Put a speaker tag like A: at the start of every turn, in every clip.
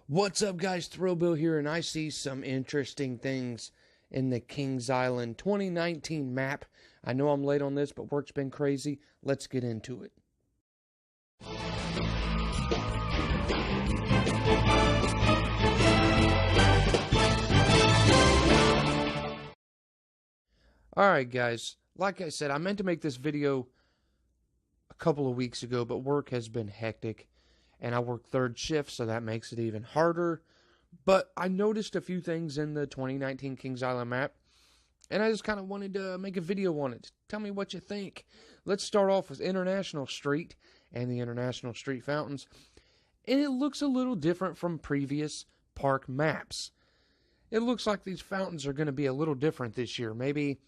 A: What's up, guys? Thrill Bill here, and I see some interesting things in the Kings Island 2019 map. I know I'm late on this, but work's been crazy. Let's get into it. Alright, guys. Like I said, I meant to make this video a couple of weeks ago, but work has been hectic. And I work third shift, so that makes it even harder. But I noticed a few things in the 2019 Kings Island map, and I just kind of wanted to make a video on it. Tell me what you think. Let's start off with International Street and the International Street fountains. And it looks a little different from previous park maps. It looks like these fountains are going to be a little different this year. Maybe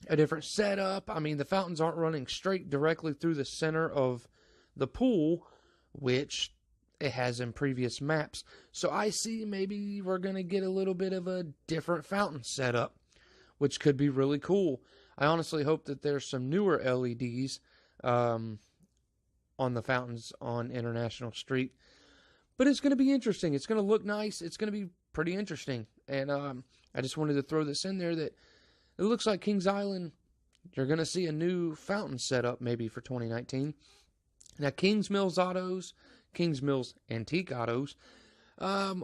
A: a different setup. I mean, the fountains aren't running straight directly through the center of the pool, which it has in previous maps. So I see maybe we're going to get a little bit of a different fountain setup, which could be really cool. I honestly hope that there's some newer LEDs on the fountains on International Street. But it's going to be interesting. It's going to look nice. It's going to be pretty interesting. And I just wanted to throw this in there that it looks like Kings Island, you're going to see a new fountain setup maybe for 2019. Now, Kings Mills Autos, Kings Mills Antique Autos,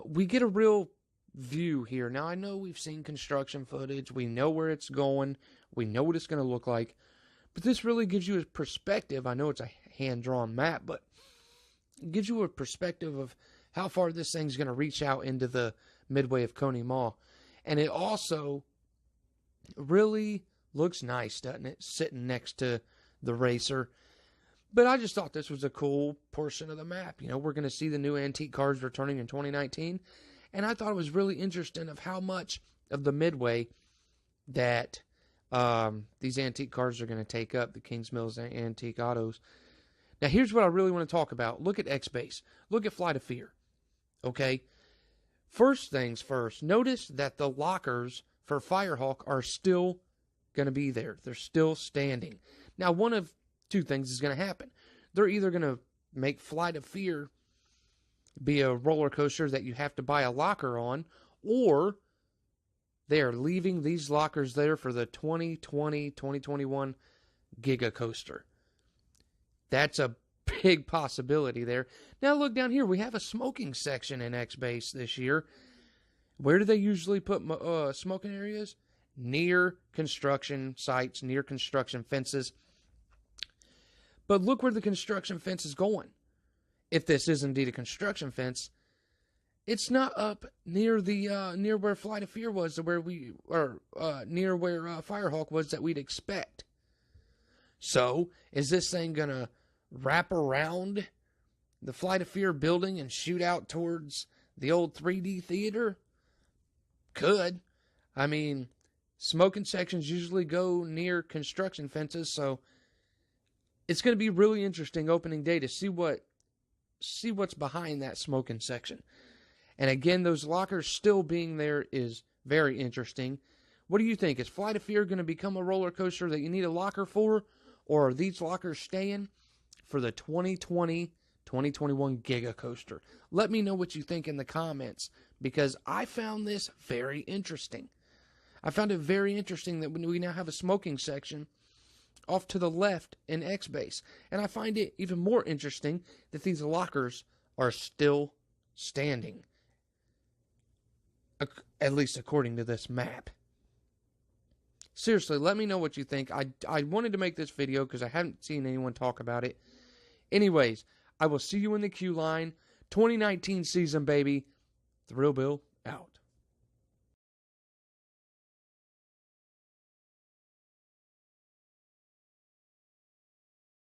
A: we get a real view here. Now, I know we've seen construction footage. We know where it's going. We know what it's going to look like. But this really gives you a perspective. I know it's a hand-drawn map, but it gives you a perspective of how far this thing's going to reach out into the midway of Coney Mall. And it also really looks nice, doesn't it, sitting next to the racer. But I just thought this was a cool portion of the map. You know, we're going to see the new antique cars returning in 2019. And I thought it was really interesting of how much of the midway that these antique cars are going to take up, the Kings Mills Antique Autos. Now, here's what I really want to talk about. Look at X-Base. Look at Flight of Fear. Okay? First things first, notice that the lockers for Firehawk are still going to be there. They're still standing. Now, one of two things is going to happen. They're either going to make Flight of Fear be a roller coaster that you have to buy a locker on, or they are leaving these lockers there for the 2020-2021 Giga Coaster. That's a big possibility there. Now look down here. We have a smoking section in X-Base this year. Where do they usually put smoking areas? Near construction sites, near construction fences. But look where the construction fence is going. If this is indeed a construction fence, it's not up near the near where Flight of Fear was, near where Firehawk was that we'd expect. So, is this thing gonna wrap around the Flight of Fear building and shoot out towards the old 3D theater? Could. I mean, smoking sections usually go near construction fences, so it's going to be really interesting opening day to see what's behind that smoking section. And again, those lockers still being there is very interesting. What do you think? Is Flight of Fear going to become a roller coaster that you need a locker for? Or are these lockers staying for the 2020-2021 Giga Coaster? Let me know what you think in the comments, because I found this very interesting. I found it very interesting that we now have a smoking section off to the left in X-Base. And I find it even more interesting that these lockers are still standing. At least according to this map. Seriously, let me know what you think. I wanted to make this video because I haven't seen anyone talk about it. Anyways, I will see you in the queue line. 2019 season, baby. Thrill Bill out.